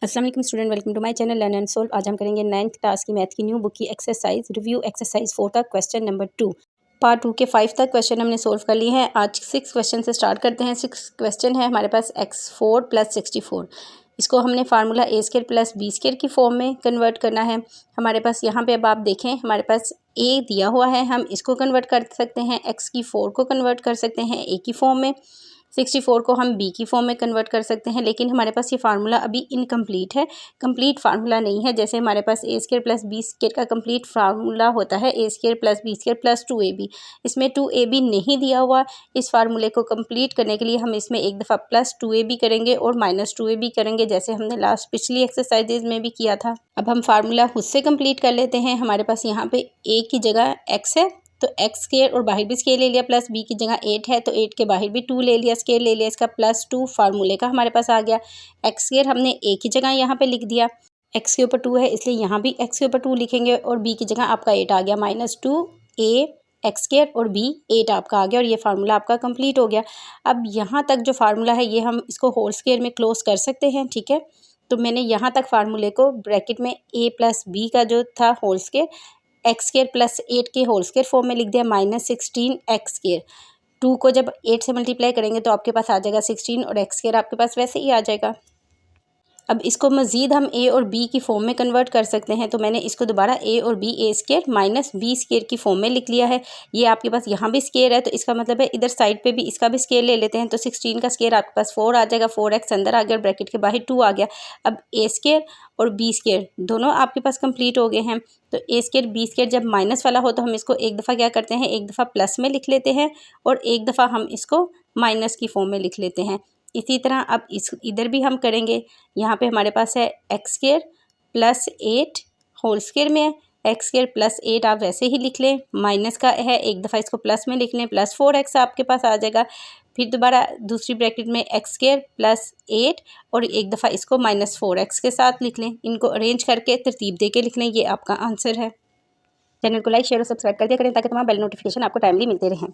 अस्सलाम वालेकुम student, welcome to my channel learn and solve. आज हम करेंगे 9th क्लास की मैथ की न्यू बुक की एक्सरसाइज रिव्यू एक्सरसाइज 4 का क्वेश्चन नंबर 2। पार्ट 2 के 5 तक क्वेश्चन हमने सोल्व कर लिए हैं। आज 6 क्वेश्चन से स्टार्ट करते हैं। 6 क्वेश्चन है हमारे पास x4 + 64। इसको हमने फार्मूला a² + b² की फॉर्म में कन्वर्ट करना है। हमारे पास यहाँ पे अब आप देखें, हमारे पास a दिया हुआ है, हम इसको कन्वर्ट कर सकते हैं, x4 को कन्वर्ट कर सकते हैं a की फॉर्म में, 64 को हम b की फॉर्म में कन्वर्ट कर सकते हैं। लेकिन हमारे पास ये फार्मूला अभी इनकम्प्लीट है, कंप्लीट फार्मूला नहीं है। जैसे हमारे पास a² + b² का कंप्लीट फार्मूला होता है a² + b² + 2ab। इसमें 2ab नहीं दिया हुआ। इस फार्मूले को कंप्लीट करने के लिए हम इसमें एक दफ़ा +2ab करेंगे और -2ab करेंगे, जैसे हमने लास्ट पिछली एक्सरसाइजेज में भी किया था। अब हम फार्मूला खुद से कंप्लीट कर लेते हैं। हमारे पास यहाँ पे a की जगह x है तो x² और बाहर भी स्केयर ले लिया, प्लस b की जगह 8 है तो 8 के बाहर भी 2 ले लिया, स्केयर ले लिया, इसका +2 फार्मूले का हमारे पास आ गया। x² हमने a की जगह यहाँ पे लिख दिया, x के ऊपर 2 है इसलिए यहाँ भी x के ऊपर 2 लिखेंगे और b की जगह आपका 8 आ गया, -2a x² और b 8 आपका आ गया और ये फार्मूला आपका कंप्लीट हो गया। अब यहाँ तक जो फार्मूला है ये हम इसको होल स्केयर में क्लोज कर सकते हैं, ठीक है। तो मैंने यहाँ तक फार्मूले को ब्रैकेट में a + b का जो था होल स्केयर x² + 8 के होल स्केयर फॉर्म में लिख दिया, -16x²। 2 को जब 8 से मल्टीप्लाई करेंगे तो आपके पास आ जाएगा 16 और x² आपके पास वैसे ही आ जाएगा। अब इसको मज़ीद हम a और b की फॉर्म में कन्वर्ट कर सकते हैं, तो मैंने इसको दोबारा a और b a² - b² की फॉर्म में लिख लिया है। ये आपके पास यहाँ भी स्केयर है तो इसका मतलब है इधर साइड पे भी इसका भी स्केयर ले लेते हैं, तो 16 का स्केयर आपके पास 4 आ जाएगा, 4x अंदर आ गया और ब्रैकेट के बाहर 2 आ गया। अब a² और b² दोनों आपके पास कंप्लीट हो गए हैं। तो a² b² जब माइनस वाला हो तो हम इसको एक दफ़ा क्या करते हैं, एक दफ़ा प्लस में लिख लेते हैं और एक दफ़ा हम इसको माइनस की फॉर्म में लिख लेते हैं। इसी तरह अब इस इधर भी हम करेंगे। यहाँ पे हमारे पास है x² + 8 होल स्केयर में है, x² + 8 आप वैसे ही लिख लें, माइनस का है एक दफ़ा इसको प्लस में लिख लें, +4x आपके पास आ जाएगा। फिर दोबारा दूसरी ब्रैकेट में x² + 8 और एक दफ़ा इसको -4x के साथ लिख लें। इनको अरेंज करके तरतीब दे के लिख लें, ये आपका आंसर है। चैनल को लाइक शेयर और सब्सक्राइब कर दिया करें ताकि तमाम बेल नोटिफिकेशन आपको टाइमली मिलते रहें।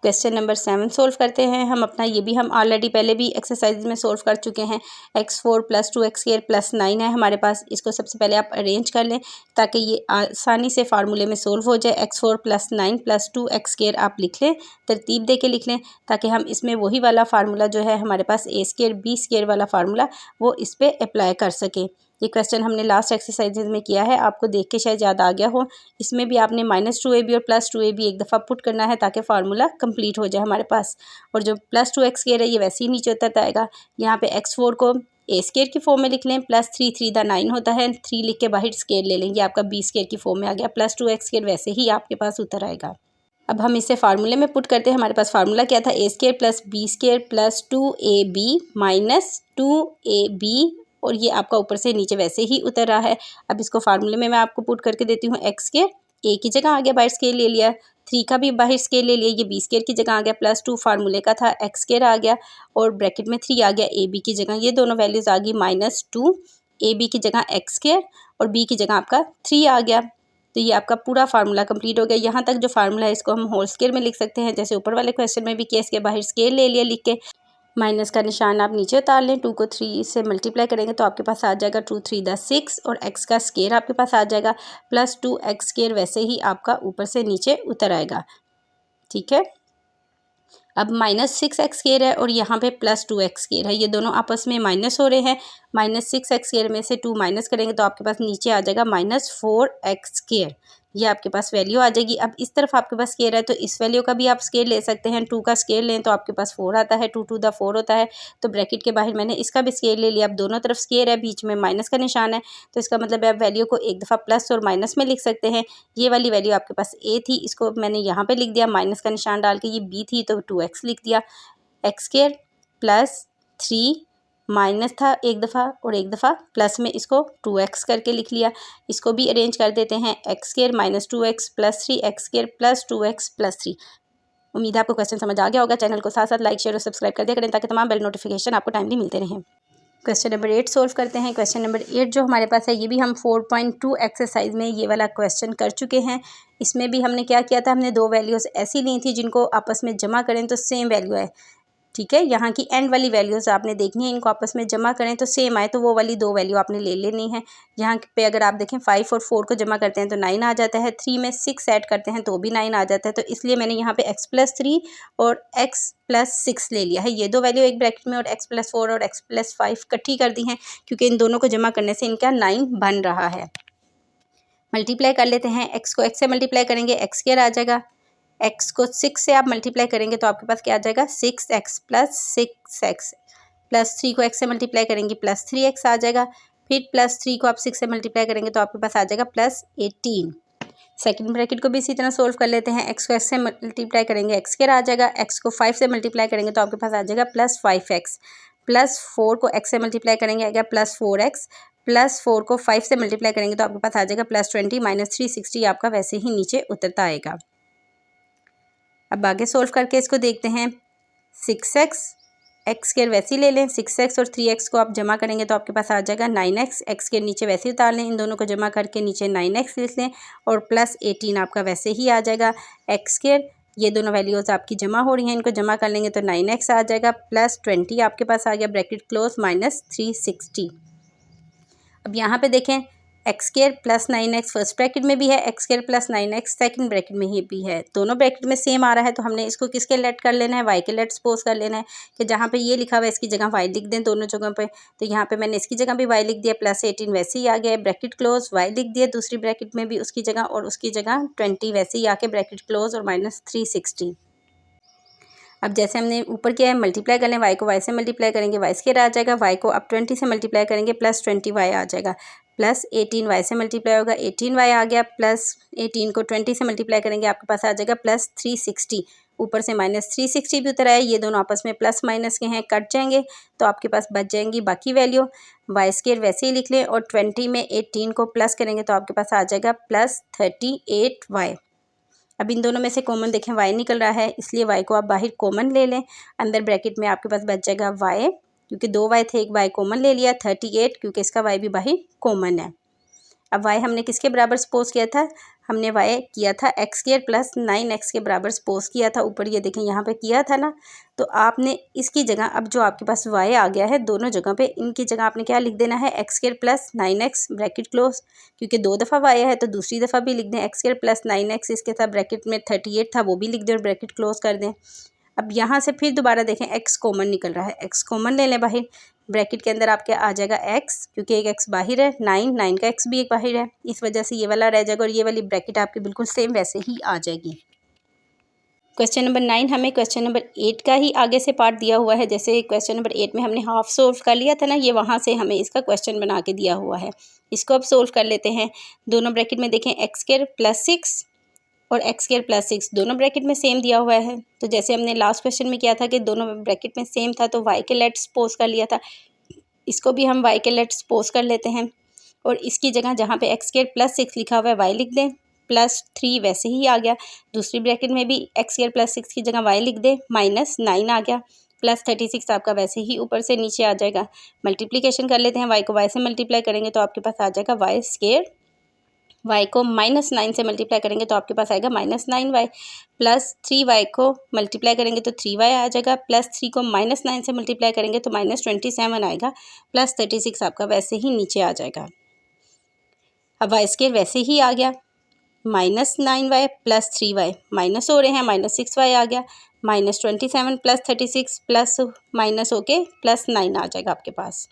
क्वेश्चन नंबर 7 सोल्व करते हैं हम अपना। ये भी हम ऑलरेडी पहले भी एक्सरसाइज में सोल्व कर चुके हैं। x4 + 2x² + 9 है हमारे पास। इसको सबसे पहले आप अरेंज कर लें ताकि ये आसानी से फार्मूले में सोल्व हो जाए। x4 + 9 + 2x² आप लिख लें, तरतीब दे के लिख लें ताकि हम इसमें वही वाला फार्मूला जो है हमारे पास a² b² वाला फार्मूला वो इस पर अप्लाई कर सकें। ये क्वेश्चन हमने लास्ट एक्सरसाइजेज में किया है, आपको देख के शायद याद आ गया हो। इसमें भी आपने -2ab और +2ab एक दफ़ा पुट करना है ताकि फार्मूला कंप्लीट हो जाए हमारे पास। और जो +2x² है ये वैसे ही नीचे उतर आएगा। यहाँ पे x4 को a² की फॉर्म में लिख लें, +3 3 दा 9 होता है, 3 लिख के बाहर स्केयर ले लेंगे, आपका b² की फॉर्म में आ गया, +2x² वैसे ही आपके पास उतर आएगा। अब हम इसे फार्मूले में पुट करते हैं। हमारे पास फार्मूला क्या था, a² + b² + 2ab - 2ab और ये आपका ऊपर से नीचे वैसे ही उतर रहा है। अब इसको फार्मूले में मैं आपको पुट करके देती हूँ। x² a की जगह आ गया, बाहर स्केयर ले लिया, 3 का भी बाहर स्केयर ले लिया, ये b² की जगह आ गया, +2 फार्मूले का था, x² आ गया और ब्रैकेट में 3 आ गया ab की जगह। ये दोनों वैल्यूज़ आ गई, -2 ab की जगह x² और b की जगह आपका 3 आ गया। तो ये आपका पूरा फार्मूला कंप्लीट हो गया। यहाँ तक जो फार्मूला है इसको हम होल स्केयर में लिख सकते हैं, जैसे ऊपर वाले क्वेश्चन में भी किया, इसके बाहर स्केयर ले लिया लिख के, माइनस का निशान आप नीचे उतार लें, 2 को 3 से मल्टीप्लाई करेंगे तो आपके पास आ जाएगा 2 3 दा 6 और x का स्केयर आपके पास आ जाएगा, +2x² वैसे ही आपका ऊपर से नीचे उतर आएगा, ठीक है। अब -6x² है और यहाँ पे +2x² है, ये दोनों आपस में माइनस हो रहे हैं। -6x² में से 2 माइनस करेंगे तो आपके पास नीचे आ जाएगा -4x²। ये आपके पास वैल्यू आ जाएगी। अब इस तरफ आपके पास स्केयर है तो इस वैल्यू का भी आप स्केयर ले सकते हैं। 2 का स्केयर लें तो आपके पास 4 आता है, 2 2 दा 4 होता है, तो ब्रैकेट के बाहर मैंने इसका भी स्केयर ले लिया। अब दोनों तरफ स्केयर है, बीच में माइनस का निशान है, तो इसका मतलब है आप वैल्यू को एक दफ़ा प्लस और माइनस में लिख सकते हैं। ये वाली वैल्यू आपके पास a थी, इसको मैंने यहाँ पे लिख दिया माइनस का निशान डाल के, ये b थी तो 2x लिख दिया, x² + 3 माइनस था एक दफ़ा और एक दफ़ा प्लस में इसको 2x करके लिख लिया। इसको भी अरेंज कर देते हैं, x² - 2x + 3 x² + 2x + 3। उम्मीद है आपको क्वेश्चन समझ आ गया होगा। चैनल को साथ साथ लाइक शेयर और सब्सक्राइब कर दिया करें ताकि तमाम बेल नोटिफिकेशन आपको टाइमली मिलते रहें। क्वेश्चन नंबर 8 सोल्व करते हैं। क्वेश्चन नंबर 8 जो हमारे पास है ये भी हम 4.2 एक्सरसाइज में ये वाला क्वेश्चन कर चुके हैं। इसमें भी हमने क्या किया था, हमने 2 वैल्यूज़ ऐसी ली थी जिनको आपस में जमा करें तो सेम वैल्यू है। ठीक है। यहाँ की एंड वाली वैल्यूज़ आपने देखनी है, इनको आपस में जमा करें तो सेम आए, तो वो वाली 2 वैल्यू आपने ले लेनी है। यहाँ पे अगर आप देखें 5 और 4 को जमा करते हैं तो 9 आ जाता है, 3 में 6 ऐड करते हैं तो भी 9 आ जाता है। तो इसलिए मैंने यहाँ पे x+3 और x+6 ले लिया है, ये 2 वैल्यू एक ब्रैकेट में, और x+4 और x+5 इकट्ठी कर दी हैं क्योंकि इन दोनों को जमा करने से इनका 9 बन रहा है। मल्टीप्लाई कर लेते हैं, x को x से मल्टीप्लाई करेंगे x² आ जाएगा, x को 6 से आप मल्टीप्लाई करेंगे तो आपके पास क्या आ जाएगा 6x प्लस 6x, प्लस 3 को x से मल्टीप्लाई करेंगे प्लस 3x आ जाएगा, फिर प्लस 3 को आप 6 से मल्टीप्लाई करेंगे तो आपके पास आ जाएगा प्लस 18। सेकंड ब्रैकेट को भी इसी तरह सोल्व कर लेते हैं, x को x से मल्टीप्लाई करेंगे x² आ जाएगा, x को 5 से मल्टीप्लाई करेंगे तो आपके पास आ जाएगा प्लस 5x, प्लस 4 को x से मल्टीप्लाई करेंगे आएगा प्लस 4x, प्लस 4 को 5 से मल्टीप्लाई करेंगे तो आपके पास आ जाएगा प्लस 20 माइनस 360 आपका वैसे ही नीचे उतरता आएगा। अब आगे सोल्व करके इसको देखते हैं, 6x, x² वैसे ही ले लें, 6x और 3x को आप जमा करेंगे तो आपके पास आ जाएगा 9x, x के नीचे वैसे ही उतार लें, इन दोनों को जमा करके नीचे 9x लिख लें और प्लस 18 आपका वैसे ही आ जाएगा। x², ये दोनों वैल्यूज़ आपकी जमा हो रही हैं, इनको जमा कर लेंगे तो 9x आ जाएगा, प्लस 20 आपके पास आ गया, ब्रैकेट क्लोज, माइनस 360। अब यहाँ पे देखें x² plus 9x first bracket में भी है, x² plus 9x second bracket में ही भी है, दोनों ब्रैकेट में सेम आ रहा है। तो हमने इसको किसके लेट कर लेना है, y के लेट सपोज कर लेना है कि जहाँ पे ये लिखा हुआ है इसकी जगह y लिख दें दोनों जगहों पे। तो यहाँ पे मैंने इसकी जगह भी y लिख दिया, प्लस 18 वैसे ही आ गया, ब्रैकेट क्लोज, y लिख दिया दूसरी ब्रैकेट में भी उसकी जगह, और उसकी जगह 20 वैसे ही आके ब्रैकेट क्लोज और माइनस 360। अब जैसे हमने ऊपर किया है मल्टीप्लाई कर लें, y को y से मल्टीप्लाई करेंगे y² आ जाएगा, y को अब 20 से मल्टीप्लाई करेंगे प्लस 20y आ जाएगा, प्लस 18y से मल्टीप्लाई होगा 18y आ गया, प्लस 18 को 20 से मल्टीप्लाई करेंगे आपके पास आ जाएगा प्लस 360, ऊपर से माइनस 360 भी उतर आया, ये दोनों आपस में प्लस माइनस के हैं, कट जाएंगे तो आपके पास बच जाएंगी बाकी वैल्यू। y² वैसे ही लिख लें और 20 में 18 को प्लस करेंगे तो आपके पास आ जाएगा प्लस 38y। अब इन दोनों में से कॉमन देखें y निकल रहा है, इसलिए y को आप बाहर कॉमन ले लें, अंदर ब्रैकेट में आपके पास बच जाएगा y, क्योंकि 2 y थे, एक y कॉमन ले लिया, 38 क्योंकि इसका y भी बाहर कॉमन है। अब y हमने किसके बराबर सपोज किया था, हमने y किया था x² प्लस 9x के बराबर सपोज किया था, ऊपर ये देखें यहाँ पे किया था ना। तो आपने इसकी जगह अब जो आपके पास y आ गया है दोनों जगह पे, इनकी जगह आपने क्या लिख देना है, x² plus 9x bracket close, क्योंकि 2 दफ़ा y है तो दूसरी दफ़ा भी लिख दें x² प्लस 9x, इसके साथ ब्रैकेट में 38 था वो भी लिख दें और ब्रैकेट क्लोज कर दें। अब यहाँ से फिर दोबारा देखें x कॉमन निकल रहा है, x कॉमन ले लें बाहर, ब्रैकेट के अंदर आपके आ जाएगा x, क्योंकि एक x बाहर है, 9 का x भी एक बाहर है, इस वजह से ये वाला रह जाएगा और ये वाली ब्रैकेट आपकी बिल्कुल सेम वैसे ही आ जाएगी। क्वेश्चन नंबर 9 हमें क्वेश्चन नंबर 8 का ही आगे से पार्ट दिया हुआ है। जैसे क्वेश्चन नंबर 8 में हमने हाफ सोल्व कर लिया था ना, ये वहाँ से हमें इसका क्वेश्चन बना के दिया हुआ है, इसको अब सोल्व कर लेते हैं। दोनों ब्रैकेट में देखें x² प्लस 6 और x² प्लस 6 दोनों ब्रैकेट में सेम दिया हुआ है। तो जैसे हमने लास्ट क्वेश्चन में किया था कि दोनों ब्रैकेट में सेम था तो y के लेट सपोज कर लिया था, इसको भी हम y के लेट सपोज कर लेते हैं और इसकी जगह जहाँ पे x² प्लस 6 लिखा हुआ है y लिख दें, प्लस 3 वैसे ही आ गया, दूसरी ब्रैकेट में भी x² प्लस 6 की जगह y लिख दें, माइनस 9 आ गया, प्लस 36 आपका वैसे ही ऊपर से नीचे आ जाएगा। मल्टीप्लिकेशन कर लेते हैं, y को y से मल्टीप्लाई करेंगे तो आपके पास आ जाएगा y², y को माइनस 9 से मल्टीप्लाई करेंगे तो आपके पास आएगा माइनस 9y, प्लस 3y को मल्टीप्लाई करेंगे तो 3y आ जाएगा, प्लस 3 को माइनस 9 से मल्टीप्लाई करेंगे तो माइनस 27 आएगा, प्लस 36 आपका वैसे ही नीचे आ जाएगा। अब y² वैसे ही आ गया, minus 9y plus 3y minus हो रहे हैं, माइनस 6y आ गया, माइनस 27 प्लस 36 प्लस माइनस होके प्लस 9 आ जाएगा आपके पास।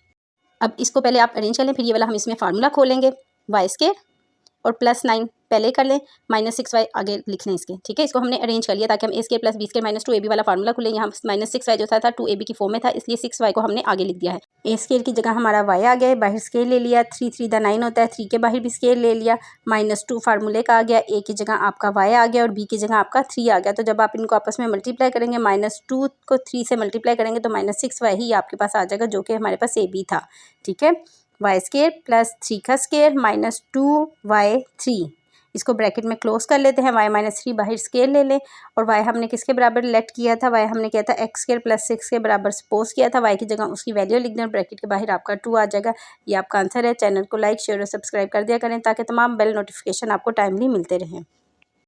अब इसको पहले आप अरेंज कर लें, फिर ये वाला हम इसमें फार्मूला खोलेंगे, y² और प्लस 9 पहले कर लें, माइनस 6y आगे लिख लें इसके, ठीक है। इसको हमने अरेंज कर लिया ताकि हम a² plus b² minus 2ab वाला फार्मूला खुलें। यहाँ माइनस 6y जो था 2ab की फॉर्म में था, इसलिए 6y को हमने आगे लिख दिया है। a² की जगह हमारा y आ गया है, बाहर स्केल ले लिया, 3 3 दा 9 होता है, 3 के बाहर भी स्केल ले लिया, माइनस 2 फार्मूले का आ गया, a की जगह आपका y आ गया और b की जगह आपका 3 आ गया। तो जब आप इनको आपस में मल्टीप्लाई करेंगे, माइनस 2 को 3 से मल्टीप्लाई करेंगे तो माइनस 6y ही आपके पास आ जाएगा, जो कि हमारे पास ab था, ठीक है। y² प्लस 3 का स्केयर माइनस 2y3, इसको ब्रैकेट में क्लोज कर लेते हैं, y माइनस 3 बाहर स्केयर ले लें और y हमने किसके बराबर लेट किया था, y हमने किया था x² प्लस 6 के बराबर सपोज किया था, y की जगह उसकी वैल्यू लिख दें, ब्रैकेट के बाहर आपका 2 आ जाएगा। ये आपका आंसर है। चैनल को लाइक शेयर और सब्सक्राइब कर दिया करें ताकि तमाम बेल नोटिफिकेशन आपको टाइमली मिलते रहें।